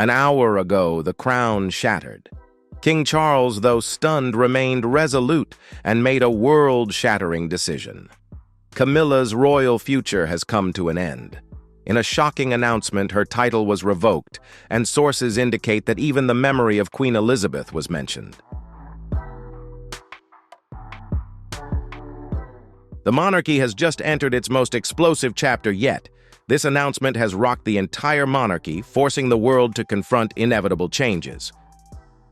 An hour ago, the crown shattered. King Charles, though stunned, remained resolute and made a world-shattering decision. Camilla's royal future has come to an end. In a shocking announcement, her title was revoked, and sources indicate that even the memory of Queen Elizabeth was mentioned. The monarchy has just entered its most explosive chapter yet. This announcement has rocked the entire monarchy, forcing the world to confront inevitable changes.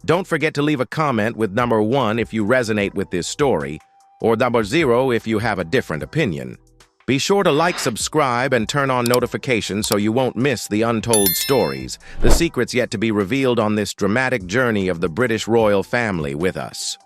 Don't forget to leave a comment with number 1 if you resonate with this story, or number 0 if you have a different opinion. Be sure to like, subscribe, and turn on notifications so you won't miss the untold stories, the secrets yet to be revealed on this dramatic journey of the British royal family with us.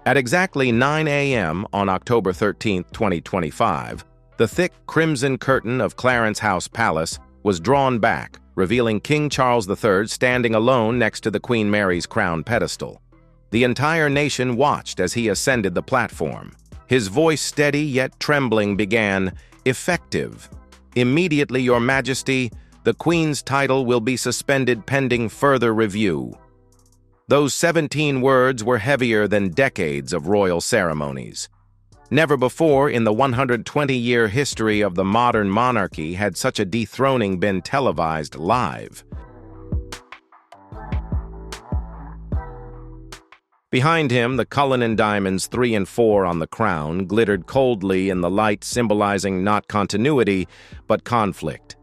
At exactly 9 a.m. on October 13, 2025, the thick crimson curtain of Clarence House Palace was drawn back, revealing King Charles III standing alone next to the Queen Mary's crown pedestal. The entire nation watched as he ascended the platform. His voice, steady yet trembling, began, "Effective. Immediately, Your Majesty, the Queen's title will be suspended pending further review." Those 17 words were heavier than decades of royal ceremonies. Never before in the 120-year history of the modern monarchy had such a dethroning been televised live. Behind him, the Cullinan diamonds 3 and 4 on the crown glittered coldly in the light, symbolizing not continuity, but conflict.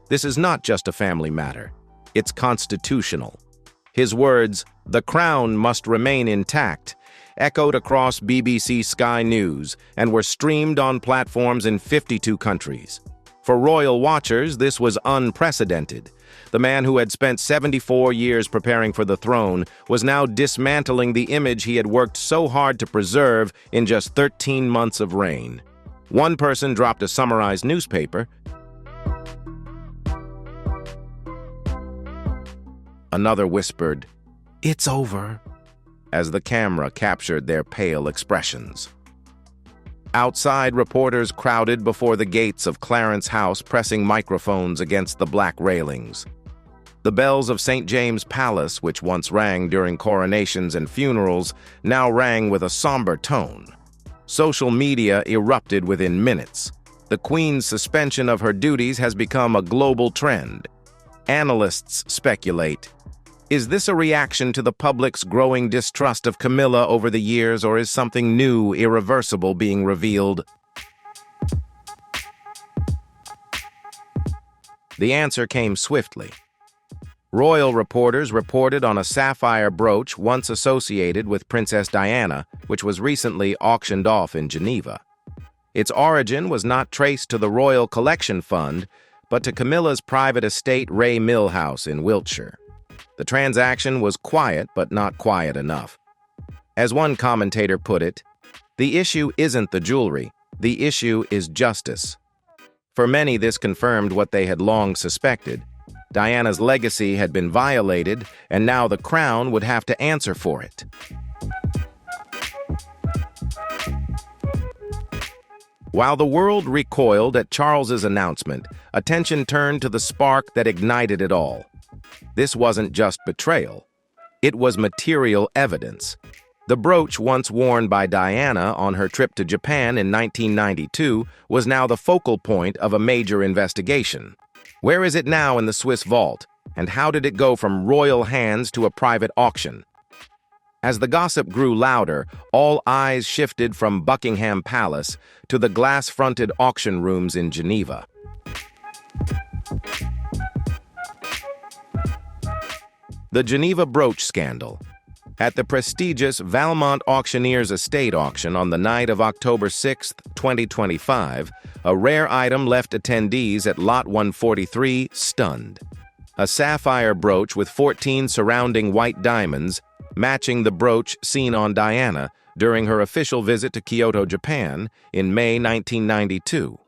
This is not just a family matter. It's constitutional. His words, "The crown must remain intact," echoed across BBC Sky News and were streamed on platforms in 52 countries. For royal watchers, this was unprecedented. The man who had spent 74 years preparing for the throne was now dismantling the image he had worked so hard to preserve in just 13 months of reign. One person dropped a summarized newspaper. Another whispered, "It's over," as the camera captured their pale expressions. Outside, reporters crowded before the gates of Clarence House, pressing microphones against the black railings. The bells of St. James Palace, which once rang during coronations and funerals, now rang with a somber tone. Social media erupted within minutes. The Queen's suspension of her duties has become a global trend. Analysts speculate, is this a reaction to the public's growing distrust of Camilla over the years, or is something new, irreversible being revealed? The answer came swiftly. Royal reporters reported on a sapphire brooch once associated with Princess Diana, which was recently auctioned off in Geneva. Its origin was not traced to the Royal Collection Fund, but to Camilla's private estate Ray Mill House in Wiltshire. The transaction was quiet, but not quiet enough. As one commentator put it, the issue isn't the jewelry, the issue is justice. For many, this confirmed what they had long suspected. Diana's legacy had been violated, and now the crown would have to answer for it. While the world recoiled at Charles's announcement, attention turned to the spark that ignited it all. This wasn't just betrayal. It was material evidence. The brooch once worn by Diana on her trip to Japan in 1992 was now the focal point of a major investigation. Where is it now in the Swiss vault, and how did it go from royal hands to a private auction? As the gossip grew louder, all eyes shifted from Buckingham Palace to the glass-fronted auction rooms in Geneva. The Geneva brooch scandal. At the prestigious Valmont Auctioneers Estate auction on the night of October 6, 2025, a rare item left attendees at Lot 143 stunned. A sapphire brooch with 14 surrounding white diamonds, matching the brooch seen on Diana during her official visit to Kyoto, Japan, in May 1992.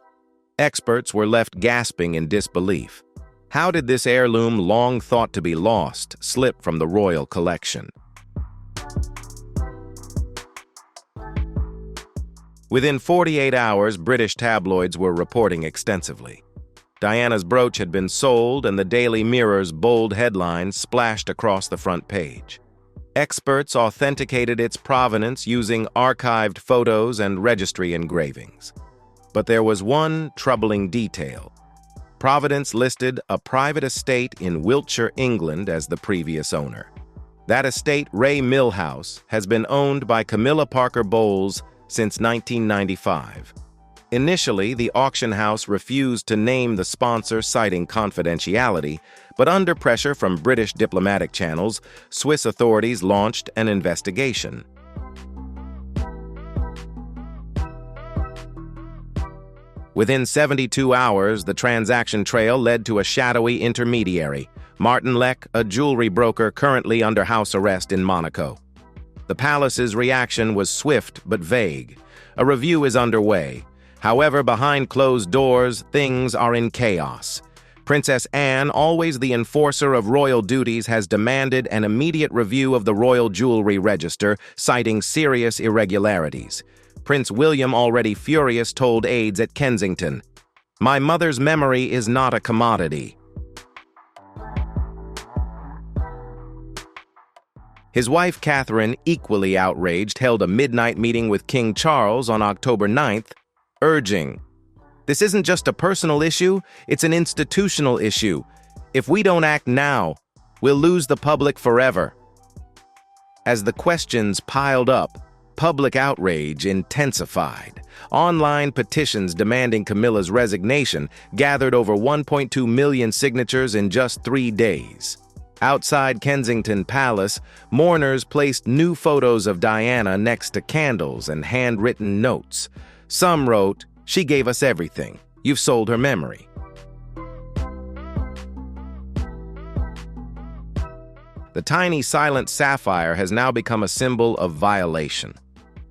Experts were left gasping in disbelief. How did this heirloom, long thought to be lost, slip from the royal collection? Within 48 hours, British tabloids were reporting extensively. Diana's brooch had been sold, and the Daily Mirror's bold headline splashed across the front page. Experts authenticated its provenance using archived photos and registry engravings. But there was one troubling detail. Providence listed a private estate in Wiltshire, England, as the previous owner. That estate, Ray Mill House, has been owned by Camilla Parker Bowles since 1995. Initially, the auction house refused to name the sponsor, citing confidentiality, but under pressure from British diplomatic channels, Swiss authorities launched an investigation. Within 72 hours, the transaction trail led to a shadowy intermediary, Martin Leck, a jewelry broker currently under house arrest in Monaco. The palace's reaction was swift but vague. A review is underway. However, behind closed doors, things are in chaos. Princess Anne, always the enforcer of royal duties, has demanded an immediate review of the royal jewelry register, citing serious irregularities. Prince William, already furious, told aides at Kensington, "My mother's memory is not a commodity." His wife, Catherine, equally outraged, held a midnight meeting with King Charles on October 9th, urging, "This isn't just a personal issue, it's an institutional issue. If we don't act now, we'll lose the public forever." As the questions piled up, public outrage intensified. Online petitions demanding Camilla's resignation gathered over 1.2 million signatures in just 3 days. Outside Kensington Palace, mourners placed new photos of Diana next to candles and handwritten notes. Some wrote, "She gave us everything. You've sold her memory." The tiny silent sapphire has now become a symbol of violation.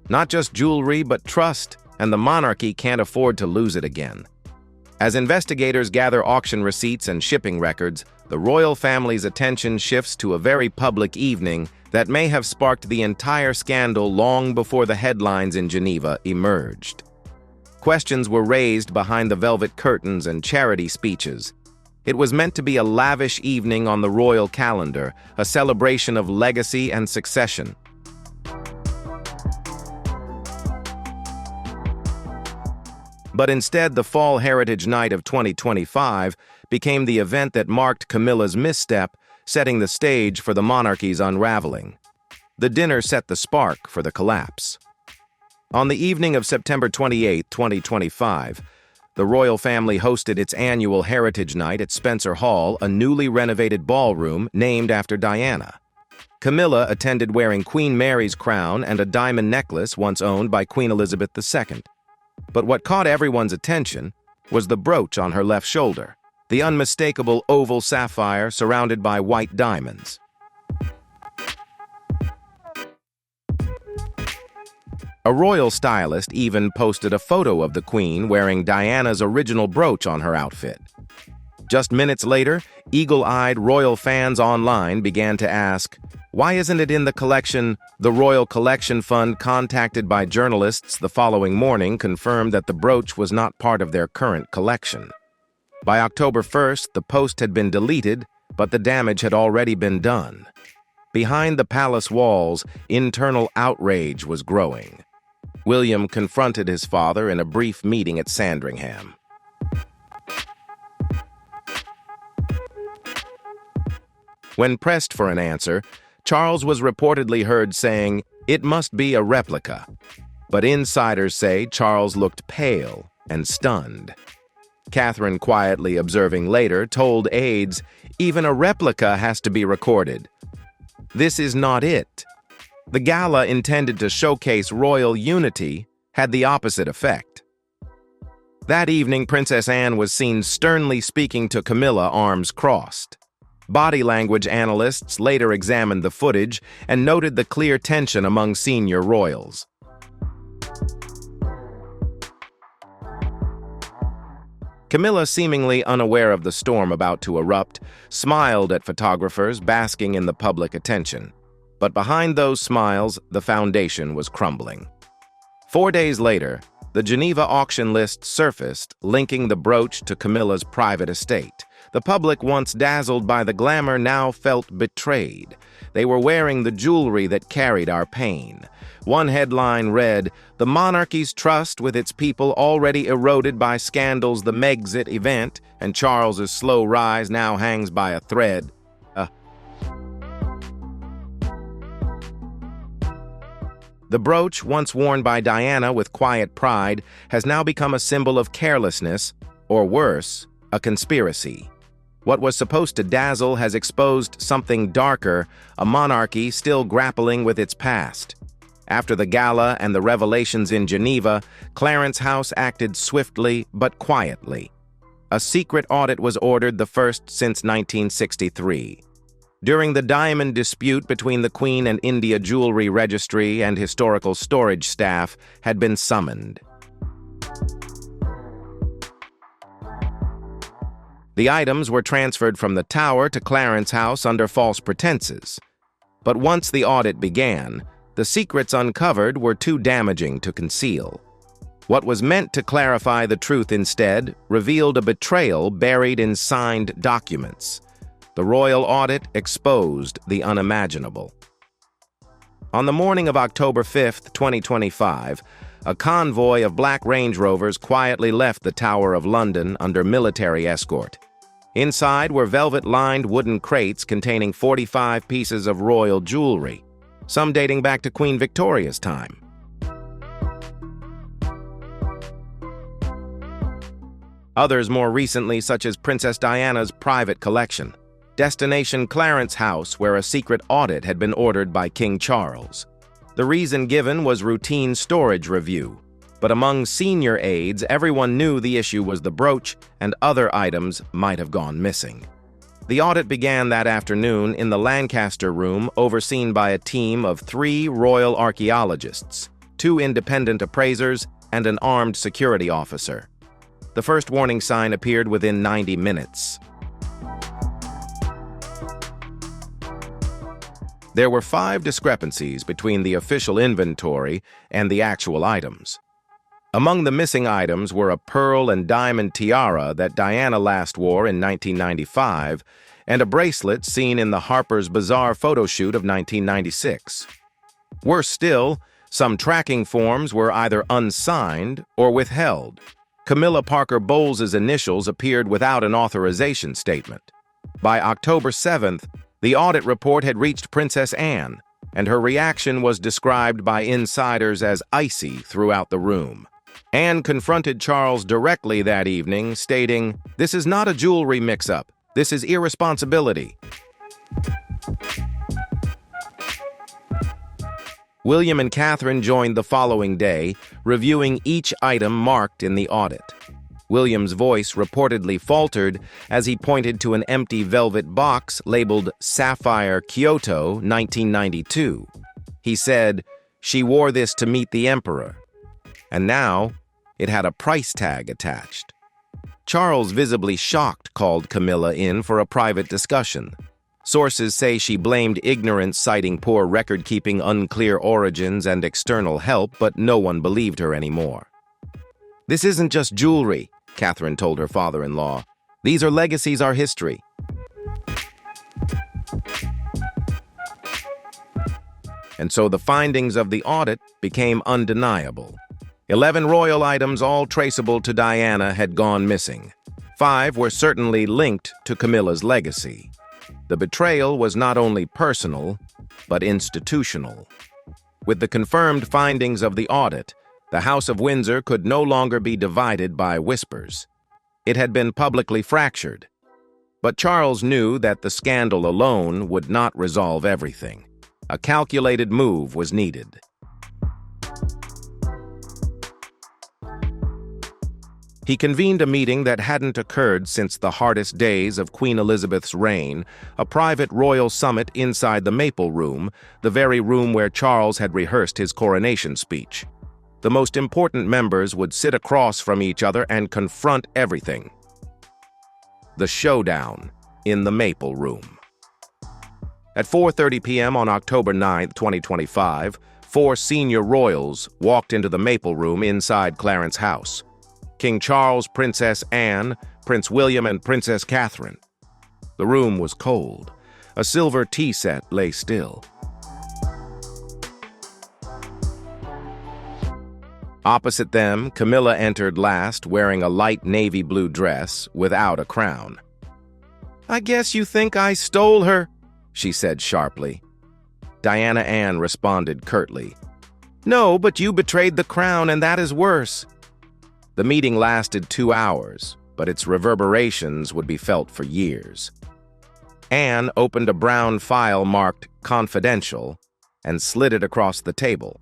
Not just jewelry, but trust, and the monarchy can't afford to lose it again. As investigators gather auction receipts and shipping records, the royal family's attention shifts to a very public evening that may have sparked the entire scandal long before the headlines in Geneva emerged. Questions were raised behind the velvet curtains and charity speeches. It was meant to be a lavish evening on the royal calendar, a celebration of legacy and succession. But instead, the Fall Heritage Night of 2025 became the event that marked Camilla's misstep, setting the stage for the monarchy's unraveling. The dinner set the spark for the collapse. On the evening of September 28, 2025, the royal family hosted its annual Heritage Night at Spencer Hall, a newly renovated ballroom named after Diana. Camilla attended wearing Queen Mary's crown and a diamond necklace once owned by Queen Elizabeth II. But what caught everyone's attention was the brooch on her left shoulder, the unmistakable oval sapphire surrounded by white diamonds. A royal stylist even posted a photo of the Queen wearing Diana's original brooch on her outfit. Just minutes later, eagle-eyed royal fans online began to ask, why isn't it in the collection? The Royal Collection Fund, contacted by journalists the following morning, confirmed that the brooch was not part of their current collection. By October 1st, the post had been deleted, but the damage had already been done. Behind the palace walls, internal outrage was growing. William confronted his father in a brief meeting at Sandringham. When pressed for an answer, Charles was reportedly heard saying, "It must be a replica." But insiders say Charles looked pale and stunned. Catherine, quietly observing later, told aides, "Even a replica has to be recorded. This is not it." The gala, intended to showcase royal unity, had the opposite effect. That evening, Princess Anne was seen sternly speaking to Camilla, arms crossed. Body language analysts later examined the footage and noted the clear tension among senior royals. Camilla, seemingly unaware of the storm about to erupt, smiled at photographers basking in the public attention. But behind those smiles, the foundation was crumbling. 4 days later, The Geneva auction list surfaced, linking the brooch to Camilla's private estate. The public, once dazzled by the glamour, now felt betrayed. They were wearing the jewelry that carried our pain. One headline read, "The monarchy's trust with its people already eroded by scandals, the Megxit event, and Charles's slow rise now hangs by a thread." The brooch, once worn by Diana with quiet pride, has now become a symbol of carelessness, or worse, a conspiracy. What was supposed to dazzle has exposed something darker, a monarchy still grappling with its past. After the gala and the revelations in Geneva, Clarence House acted swiftly but quietly. A secret audit was ordered, the first since 1963. During the diamond dispute between the Queen and India Jewelry Registry and Historical Storage staff had been summoned. The items were transferred from the Tower to Clarence House under false pretenses. But once the audit began, the secrets uncovered were too damaging to conceal. What was meant to clarify the truth instead revealed a betrayal buried in signed documents. The royal audit exposed the unimaginable. On the morning of October 5, 2025, a convoy of black Range Rovers quietly left the Tower of London under military escort. Inside were velvet-lined wooden crates containing 45 pieces of royal jewelry, some dating back to Queen Victoria's time. Others more recently, such as Princess Diana's private collection. Destination Clarence House, where a secret audit had been ordered by King Charles. The reason given was routine storage review, but among senior aides, everyone knew the issue was the brooch and other items might have gone missing. The audit began that afternoon in the Lancaster Room, overseen by a team of 3 royal archaeologists, 2 independent appraisers, and an armed security officer. The first warning sign appeared within 90 minutes. There were 5 discrepancies between the official inventory and the actual items. Among the missing items were a pearl and diamond tiara that Diana last wore in 1995 and a bracelet seen in the Harper's Bazaar photo shoot of 1996. Worse still, some tracking forms were either unsigned or withheld. Camilla Parker Bowles's initials appeared without an authorization statement. By October 7th, the audit report had reached Princess Anne, and her reaction was described by insiders as icy throughout the room. Anne confronted Charles directly that evening, stating, "This is not a jewelry mix-up. This is irresponsibility." William and Catherine joined the following day, reviewing each item marked in the audit. William's voice reportedly faltered as he pointed to an empty velvet box labeled Sapphire Kyoto 1992. He said, "She wore this to meet the emperor." And now, it had a price tag attached. Charles, visibly shocked, called Camilla in for a private discussion. Sources say she blamed ignorance, citing poor record-keeping, unclear origins, and external help, but no one believed her anymore. "This isn't just jewelry," Catherine told her father-in-law. "These are legacies, our history." And so the findings of the audit became undeniable. 11 royal items, all traceable to Diana, had gone missing. 5 were certainly linked to Camilla's legacy. The betrayal was not only personal, but institutional. With the confirmed findings of the audit, the House of Windsor could no longer be divided by whispers. It had been publicly fractured. But Charles knew that the scandal alone would not resolve everything. A calculated move was needed. He convened a meeting that hadn't occurred since the hardest days of Queen Elizabeth's reign, a private royal summit inside the Maple Room, the very room where Charles had rehearsed his coronation speech. The most important members would sit across from each other and confront everything. The showdown in the Maple Room. At 4:30 p.m. on October 9, 2025, 4 senior royals walked into the maple room inside Clarence House: King Charles, Princess Anne, Prince William, and Princess Catherine. The room was cold. A silver tea set lay still. Opposite them, Camilla entered last, wearing a light navy blue dress without a crown. "I guess you think I stole her," she said sharply. Diana Ann responded curtly, "No, but you betrayed the crown, and that is worse." The meeting lasted 2 hours, but its reverberations would be felt for years. Anne opened a brown file marked "Confidential" and slid it across the table.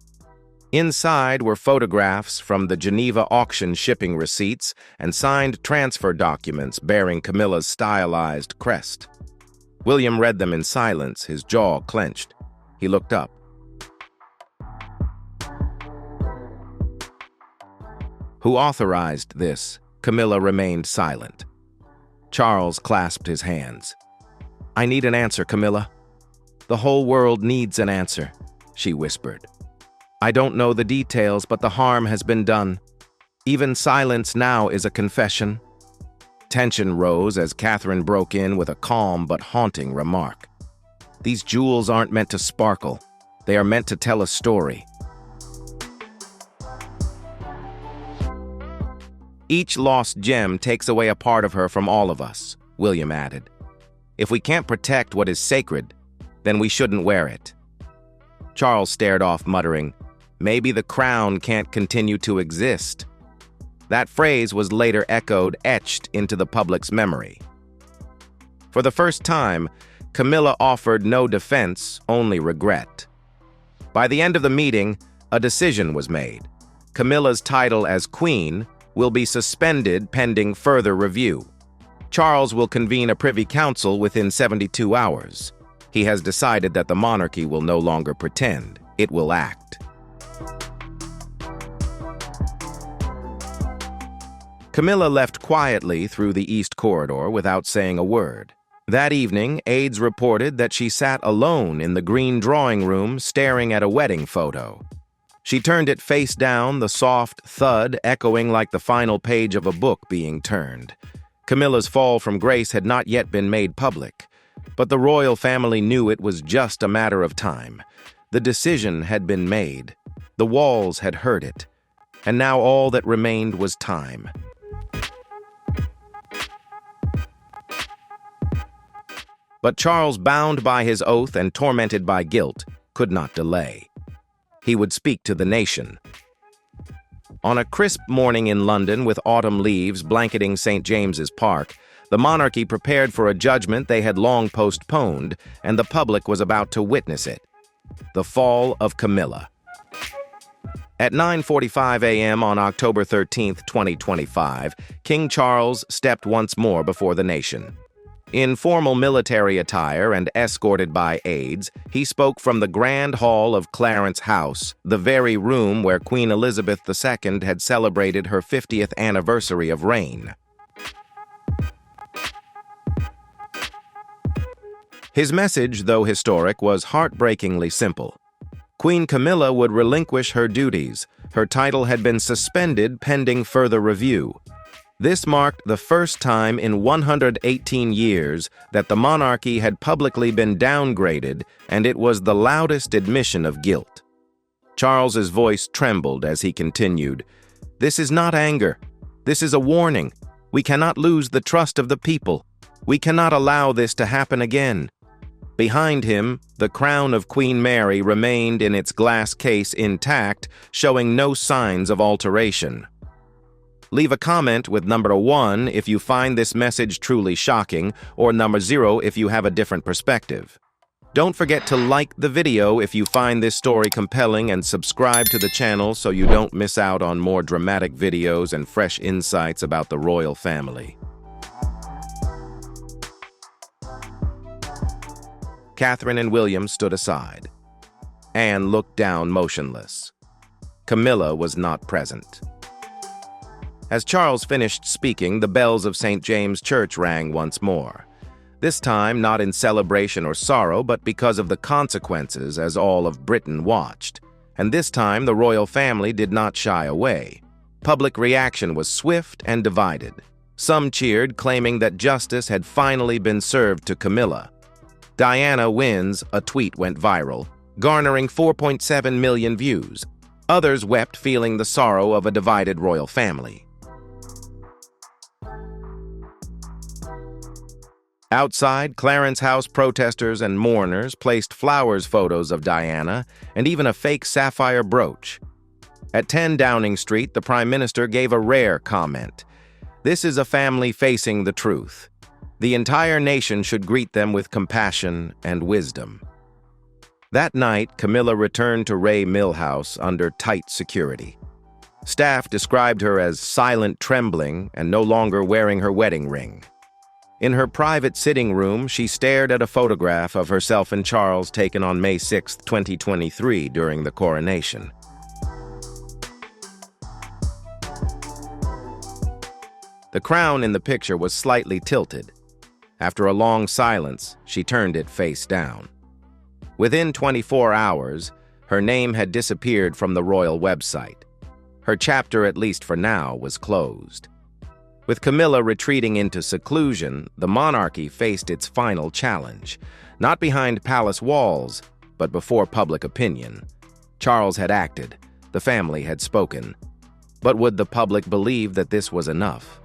Inside were photographs from the Geneva auction shipping receipts and signed transfer documents bearing Camilla's stylized crest. William read them in silence, his jaw clenched. He looked up. "Who authorized this?" Camilla remained silent. Charles clasped his hands. "I need an answer, Camilla. The whole world needs an answer," she whispered. "I don't know the details, but the harm has been done. Even silence now is a confession." Tension rose as Catherine broke in with a calm but haunting remark. "These jewels aren't meant to sparkle. They are meant to tell a story." "Each lost gem takes away a part of her from all of us," William added. "If we can't protect what is sacred, then we shouldn't wear it." Charles stared off, muttering, "Maybe the crown can't continue to exist." That phrase was later etched into the public's memory. For the first time, Camilla offered no defense, only regret. By the end of the meeting, a decision was made. Camilla's title as queen will be suspended pending further review. Charles will convene a privy council within 72 hours. He has decided that the monarchy will no longer pretend, it will act. Camilla left quietly through the East Corridor without saying a word. That evening, aides reported that she sat alone in the green drawing room staring at a wedding photo. She turned it face down, the soft thud echoing like the final page of a book being turned. Camilla's fall from grace had not yet been made public, but the royal family knew it was just a matter of time. The decision had been made. The walls had heard it, and now all that remained was time. But Charles, bound by his oath and tormented by guilt, could not delay. He would speak to the nation. On a crisp morning in London with autumn leaves blanketing St. James's Park, the monarchy prepared for a judgment they had long postponed, and the public was about to witness it. The fall of Camilla. At 9:45 a.m. on October 13, 2025, King Charles stepped once more before the nation. In formal military attire and escorted by aides, he spoke from the Grand Hall of Clarence House, the very room where Queen Elizabeth II had celebrated her 50th anniversary of reign. His message, though historic, was heartbreakingly simple. Queen Camilla would relinquish her duties. Her title had been suspended pending further review. This marked the first time in 118 years that the monarchy had publicly been downgraded, and it was the loudest admission of guilt. Charles's voice trembled as he continued, "This is not anger. This is a warning. We cannot lose the trust of the people. We cannot allow this to happen again." Behind him, the crown of Queen Mary remained in its glass case intact, showing no signs of alteration. Leave a comment with number 1 if you find this message truly shocking, or number 0 if you have a different perspective. Don't forget to like the video if you find this story compelling, and subscribe to the channel so you don't miss out on more dramatic videos and fresh insights about the royal family. Catherine and William stood aside. Anne looked down motionless. Camilla was not present. As Charles finished speaking, the bells of St. James' Church rang once more. This time not in celebration or sorrow, but because of the consequences, as all of Britain watched. And this time, the royal family did not shy away. Public reaction was swift and divided. Some cheered, claiming that justice had finally been served to Camilla. "Diana wins," a tweet went viral, garnering 4.7 million views. Others wept, feeling the sorrow of a divided royal family. Outside Clarence House, protesters and mourners placed flowers photos of Diana and even a fake sapphire brooch. At 10 Downing Street, the Prime Minister gave a rare comment. "This is a family facing the truth. The entire nation should greet them with compassion and wisdom." That night, Camilla returned to Ray Mill House under tight security. Staff described her as silent trembling and no longer wearing her wedding ring. In her private sitting room, she stared at a photograph of herself and Charles taken on May 6, 2023, during the coronation. The crown in the picture was slightly tilted. After a long silence, she turned it face down. Within 24 hours, her name had disappeared from the royal website. Her chapter, at least for now, was closed. With Camilla retreating into seclusion, the monarchy faced its final challenge, not behind palace walls, but before public opinion. Charles had acted, the family had spoken. But would the public believe that this was enough?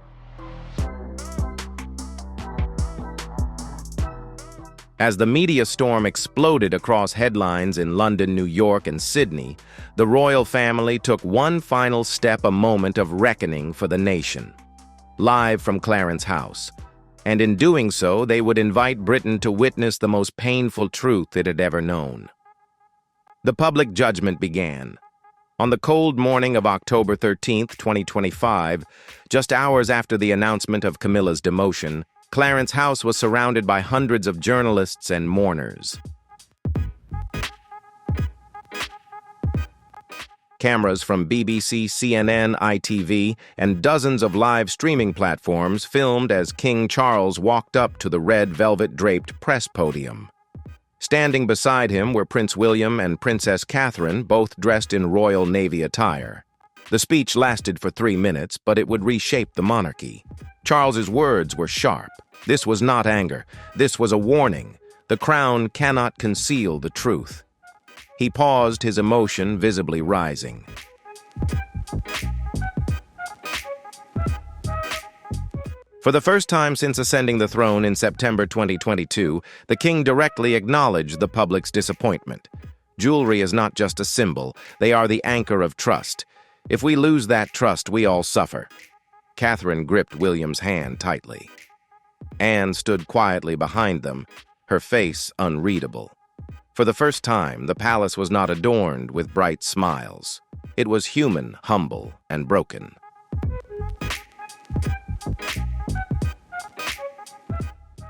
As the media storm exploded across headlines in London, New York, and Sydney, the royal family took one final step, a moment of reckoning for the nation. Live from Clarence House. And in doing so, they would invite Britain to witness the most painful truth it had ever known. The public judgment began. On the cold morning of October 13, 2025, just hours after the announcement of Camilla's demotion, Clarence House was surrounded by hundreds of journalists and mourners. Cameras from BBC, CNN, ITV, and dozens of live streaming platforms filmed as King Charles walked up to the red velvet-draped press podium. Standing beside him were Prince William and Princess Catherine, both dressed in Royal Navy attire. The speech lasted for 3 minutes, but it would reshape the monarchy. Charles's words were sharp. This was not anger. This was a warning. The crown cannot conceal the truth. He paused, his emotion visibly rising. For the first time since ascending the throne in September 2022, the king directly acknowledged the public's disappointment. Jewelry is not just a symbol. They are the anchor of trust. If we lose that trust, we all suffer. Catherine gripped William's hand tightly. Anne stood quietly behind them, her face unreadable. For the first time, the palace was not adorned with bright smiles. It was human, humble, and broken.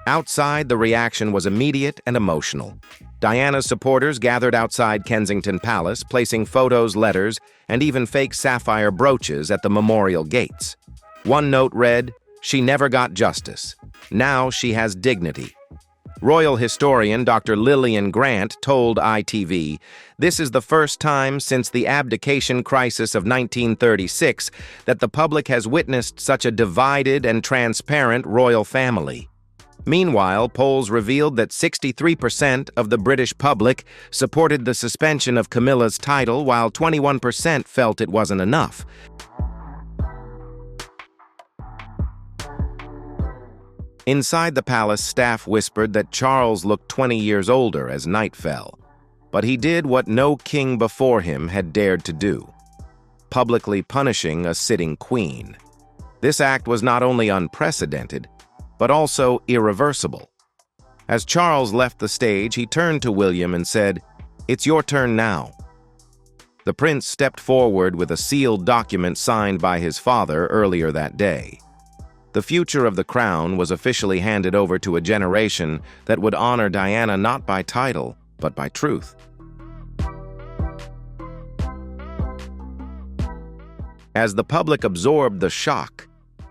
Outside, the reaction was immediate and emotional. Diana's supporters gathered outside Kensington Palace, placing photos, letters, and even fake sapphire brooches at the memorial gates. One note read, "She never got justice. Now she has dignity." Royal historian Dr. Lillian Grant told ITV, "This is the first time since the abdication crisis of 1936 that the public has witnessed such a divided and transparent royal family." Meanwhile, polls revealed that 63% of the British public supported the suspension of Camilla's title, while 21% felt it wasn't enough. Inside the palace, staff whispered that Charles looked 20 years older as night fell. But he did what no king before him had dared to do, publicly punishing a sitting queen. This act was not only unprecedented, but also irreversible. As Charles left the stage, he turned to William and said, "It's your turn now." The prince stepped forward with a sealed document signed by his father earlier that day. The future of the crown was officially handed over to a generation that would honor Diana not by title, but by truth. As the public absorbed the shock,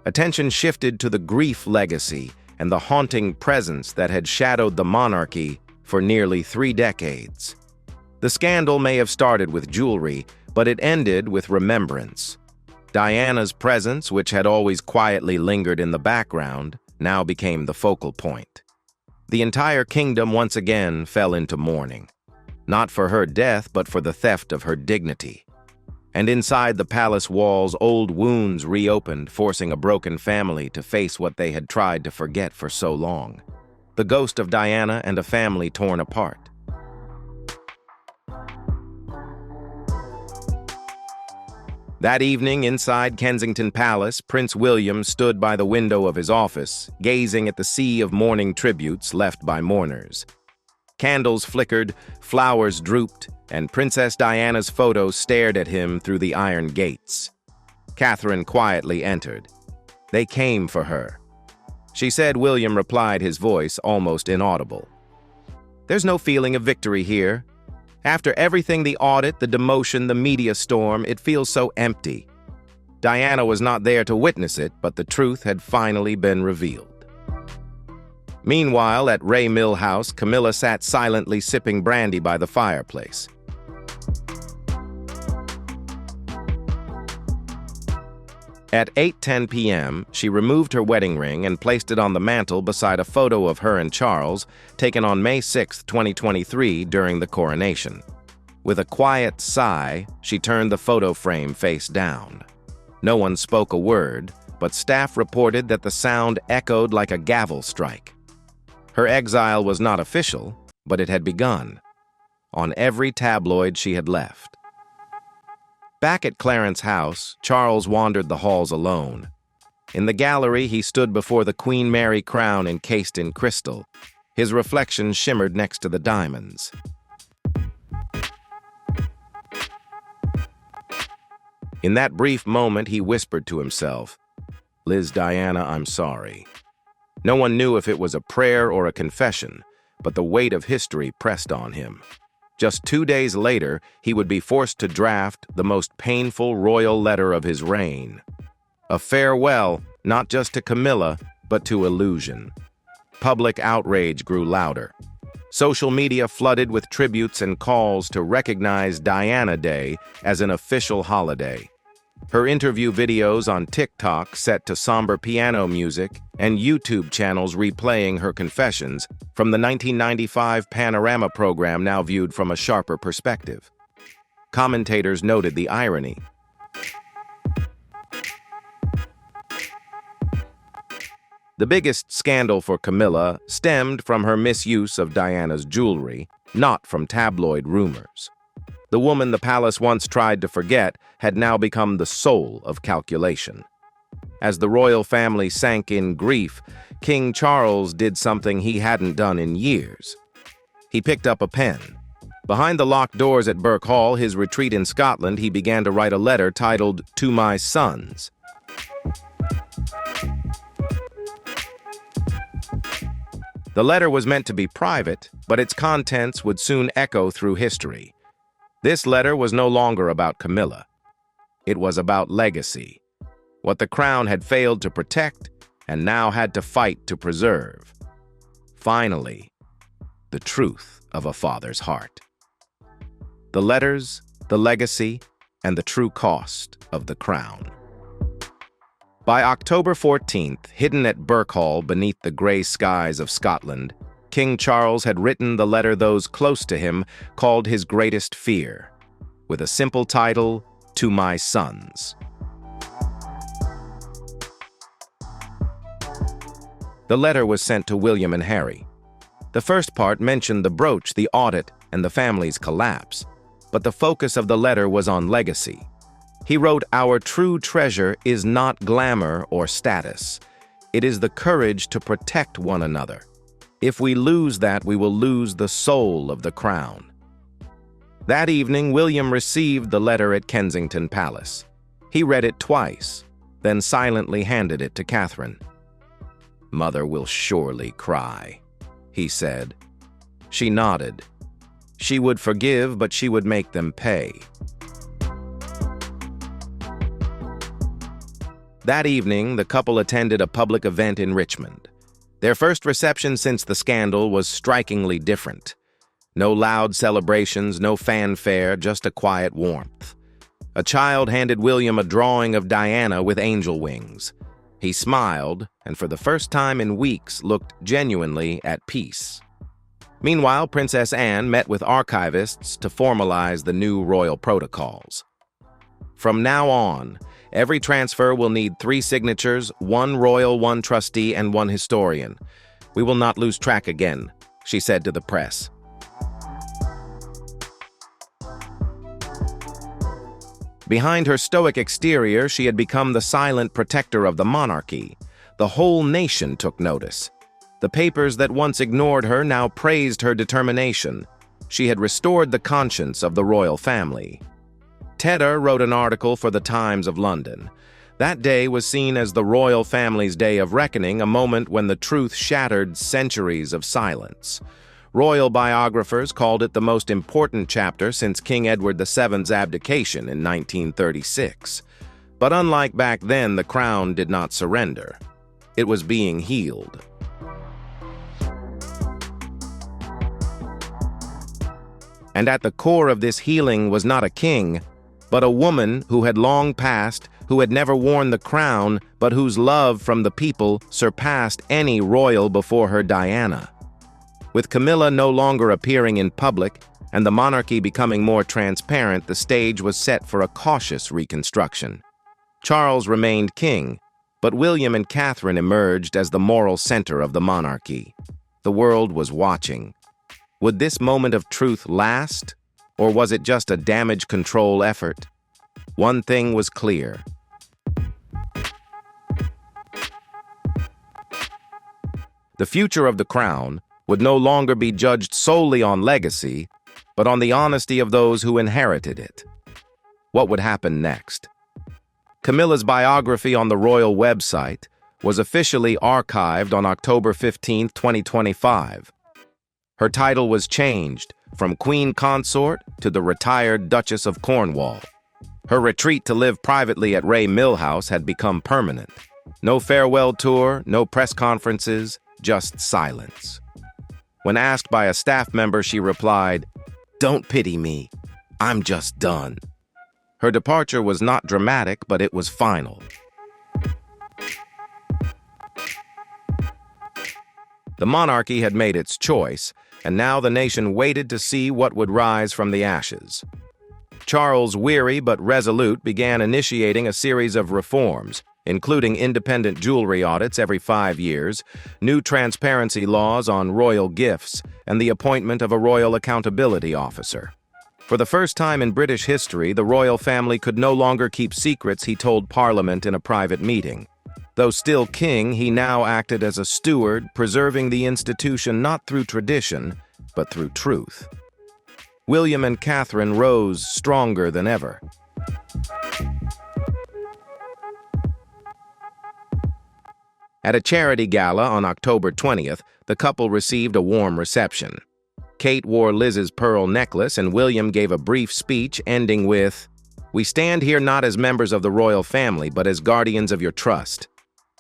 attention shifted to the grief legacy and the haunting presence that had shadowed the monarchy for nearly 3 decades. The scandal may have started with jewelry, but it ended with remembrance. Diana's presence, which had always quietly lingered in the background, now became the focal point. The entire kingdom once again fell into mourning, not for her death, but for the theft of her dignity. And inside the palace walls, old wounds reopened, forcing a broken family to face what they had tried to forget for so long. The ghost of Diana and a family torn apart. That evening, inside Kensington Palace, Prince William stood by the window of his office, gazing at the sea of mourning tributes left by mourners. Candles flickered, flowers drooped, and Princess Diana's photo stared at him through the iron gates. Catherine quietly entered. They came for her. She said. William replied, his voice almost inaudible. "There's no feeling of victory here. After everything, the audit, the demotion, the media storm, it feels so empty." Diana was not there to witness it, but the truth had finally been revealed. Meanwhile, at Ray Mill House, Camilla sat silently sipping brandy by the fireplace. At 8:10 p.m., she removed her wedding ring and placed it on the mantel beside a photo of her and Charles, taken on May 6, 2023, during the coronation. With a quiet sigh, she turned the photo frame face down. No one spoke a word, but staff reported that the sound echoed like a gavel strike. Her exile was not official, but it had begun. On every tabloid she had left. Back at Clarence House, Charles wandered the halls alone. In the gallery, he stood before the Queen Mary crown encased in crystal. His reflection shimmered next to the diamonds. In that brief moment, he whispered to himself, "Liz Diana, I'm sorry." No one knew if it was a prayer or a confession, but the weight of history pressed on him. Just 2 days later, he would be forced to draft the most painful royal letter of his reign. A farewell, not just to Camilla, but to illusion. Public outrage grew louder. Social media flooded with tributes and calls to recognize Diana Day as an official holiday. Her interview videos on TikTok set to somber piano music and YouTube channels replaying her confessions from the 1995 Panorama program now viewed from a sharper perspective. Commentators noted the irony. The biggest scandal for Camilla stemmed from her misuse of Diana's jewelry, not from tabloid rumors. The woman the palace once tried to forget had now become the soul of calculation. As the royal family sank in grief, King Charles did something he hadn't done in years. He picked up a pen. Behind the locked doors at Burke Hall, his retreat in Scotland, he began to write a letter titled, "To My Sons." The letter was meant to be private, but its contents would soon echo through history. This letter was no longer about Camilla. It was about legacy, what the crown had failed to protect and now had to fight to preserve. Finally, the truth of a father's heart. The letters, the legacy, and the true cost of the crown. By October 14th, hidden at Burke Hall beneath the gray skies of Scotland, King Charles had written the letter those close to him called his greatest fear, with a simple title, "To My Sons." The letter was sent to William and Harry. The first part mentioned the brooch, the audit, and the family's collapse, but the focus of the letter was on legacy. He wrote, "Our true treasure is not glamour or status. It is the courage to protect one another. If we lose that, we will lose the soul of the crown." That evening, William received the letter at Kensington Palace. He read it twice, then silently handed it to Catherine. "Mother will surely cry," he said. She nodded. She would forgive, but she would make them pay. That evening, the couple attended a public event in Richmond. Their first reception since the scandal was strikingly different. No loud celebrations, no fanfare, just a quiet warmth. A child handed William a drawing of Diana with angel wings. He smiled, and for the first time in weeks looked genuinely at peace. Meanwhile, Princess Anne met with archivists to formalize the new royal protocols. From now on, every transfer will need 3 signatures, 1 royal, 1 trustee, and 1 historian. We will not lose track again, she said to the press. Behind her stoic exterior, she had become the silent protector of the monarchy. The whole nation took notice. The papers that once ignored her now praised her determination. She had restored the conscience of the royal family. Tedder wrote an article for the Times of London. That day was seen as the royal family's day of reckoning, a moment when the truth shattered centuries of silence. Royal biographers called it the most important chapter since King Edward VII's abdication in 1936. But unlike back then, the crown did not surrender. It was being healed. And at the core of this healing was not a king, but a woman who had long passed, who had never worn the crown, but whose love from the people surpassed any royal before her, Diana. With Camilla no longer appearing in public and the monarchy becoming more transparent, the stage was set for a cautious reconstruction. Charles remained king, but William and Catherine emerged as the moral center of the monarchy. The world was watching. Would this moment of truth last, or was it just a damage control effort? One thing was clear. The future of the crown would no longer be judged solely on legacy, but on the honesty of those who inherited it. What would happen next? Camilla's biography on the royal website was officially archived on October 15, 2025. Her title was changed from Queen Consort to the retired Duchess of Cornwall. Her retreat to live privately at Ray Mill House had become permanent. No farewell tour, no press conferences, just silence. When asked by a staff member, she replied, "Don't pity me. I'm just done." Her departure was not dramatic, but it was final. The monarchy had made its choice, and now the nation waited to see what would rise from the ashes. Charles, weary but resolute, began initiating a series of reforms, including independent jewelry audits every 5 years, new transparency laws on royal gifts, and the appointment of a royal accountability officer. For the first time in British history, the royal family could no longer keep secrets, he told Parliament in a private meeting. Though still king, he now acted as a steward, preserving the institution not through tradition, but through truth. William and Catherine rose stronger than ever. At a charity gala on October 20th, the couple received a warm reception. Kate wore Liz's pearl necklace, and William gave a brief speech ending with, "We stand here not as members of the royal family, but as guardians of your trust."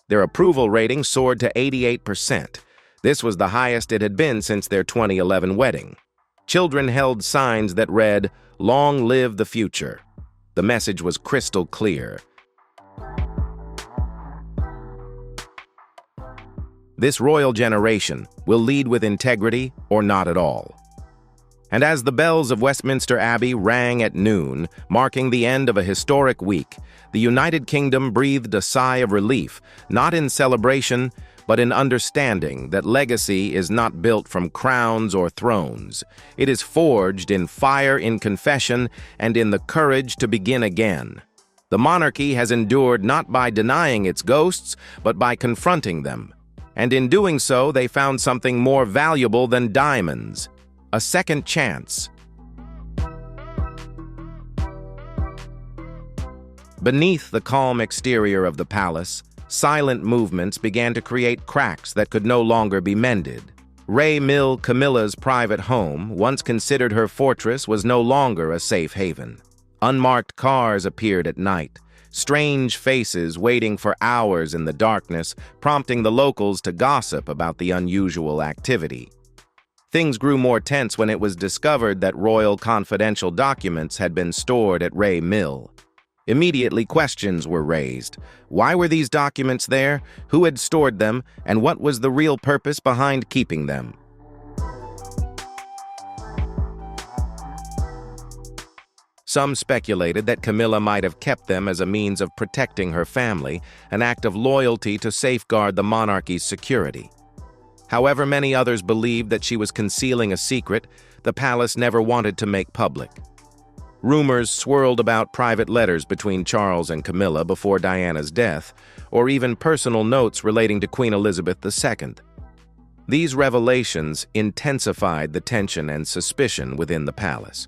Their approval rating soared to 88%. This was the highest it had been since their 2011 wedding. Children held signs that read, "Long live the future." The message was crystal clear. This royal generation will lead with integrity or not at all. And as the bells of Westminster Abbey rang at noon, marking the end of a historic week, the United Kingdom breathed a sigh of relief, not in celebration, but in understanding that legacy is not built from crowns or thrones. It is forged in fire, in confession, and in the courage to begin again. The monarchy has endured not by denying its ghosts, but by confronting them. And in doing so, they found something more valuable than diamonds: a second chance. Beneath the calm exterior of the palace, silent movements began to create cracks that could no longer be mended. Ray Mill, Camilla's private home, once considered her fortress, was no longer a safe haven. Unmarked cars appeared at night, strange faces waiting for hours in the darkness, prompting the locals to gossip about the unusual activity. Things grew more tense when it was discovered that royal confidential documents had been stored at Ray Mill. Immediately, questions were raised. Why were these documents there? Who had stored them? And what was the real purpose behind keeping them? Some speculated that Camilla might have kept them as a means of protecting her family, an act of loyalty to safeguard the monarchy's security. However, many others believed that she was concealing a secret the palace never wanted to make public. Rumors swirled about private letters between Charles and Camilla before Diana's death, or even personal notes relating to Queen Elizabeth II. These revelations intensified the tension and suspicion within the palace.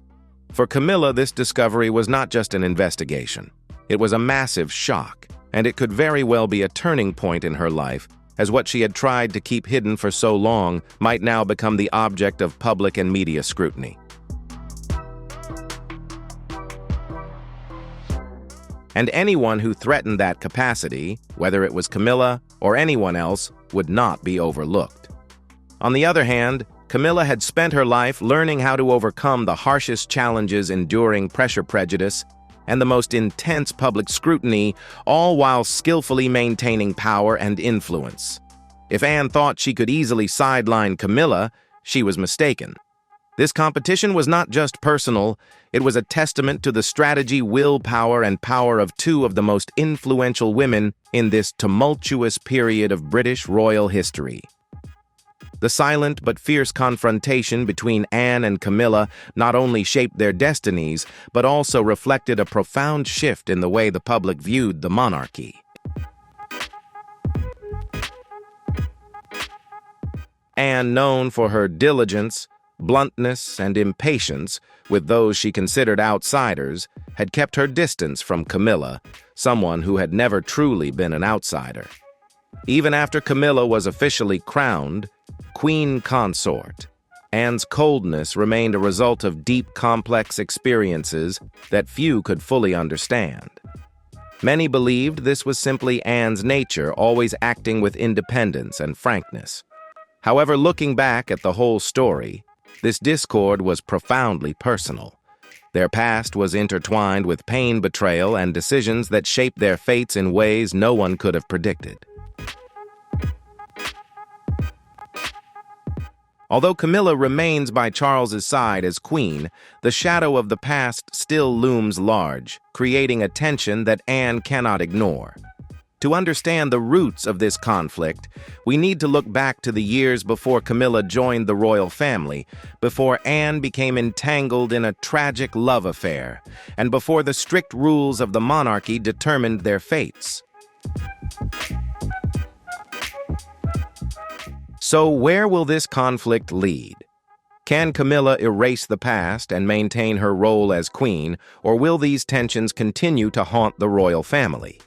For Camilla, this discovery was not just an investigation. It was a massive shock, and it could very well be a turning point in her life, as what she had tried to keep hidden for so long might now become the object of public and media scrutiny. And anyone who threatened that capacity, whether it was Camilla or anyone else, would not be overlooked. On the other hand, Camilla had spent her life learning how to overcome the harshest challenges, enduring prejudice, and the most intense public scrutiny, all while skillfully maintaining power and influence. If Anne thought she could easily sideline Camilla, she was mistaken. This competition was not just personal, it was a testament to the strategy, willpower, and power of two of the most influential women in this tumultuous period of British royal history. The silent but fierce confrontation between Anne and Camilla not only shaped their destinies, but also reflected a profound shift in the way the public viewed the monarchy. Anne, known for her diligence, bluntness, and impatience with those she considered outsiders, had kept her distance from Camilla, someone who had never truly been an outsider. Even after Camilla was officially crowned Queen Consort, Anne's coldness remained a result of deep, complex experiences that few could fully understand. Many believed this was simply Anne's nature, always acting with independence and frankness. However, looking back at the whole story, this discord was profoundly personal. Their past was intertwined with pain, betrayal, and decisions that shaped their fates in ways no one could have predicted. Although Camilla remains by Charles's side as queen, the shadow of the past still looms large, creating a tension that Anne cannot ignore. To understand the roots of this conflict, we need to look back to the years before Camilla joined the royal family, before Anne became entangled in a tragic love affair, and before the strict rules of the monarchy determined their fates. So where will this conflict lead? Can Camilla erase the past and maintain her role as queen, or will these tensions continue to haunt the royal family?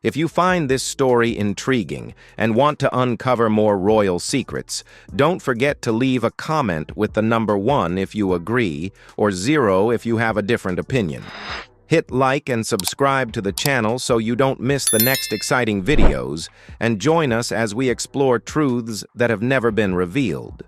If you find this story intriguing and want to uncover more royal secrets, don't forget to leave a comment with the number 1 if you agree, or 0 if you have a different opinion. Hit like and subscribe to the channel so you don't miss the next exciting videos, and join us as we explore truths that have never been revealed.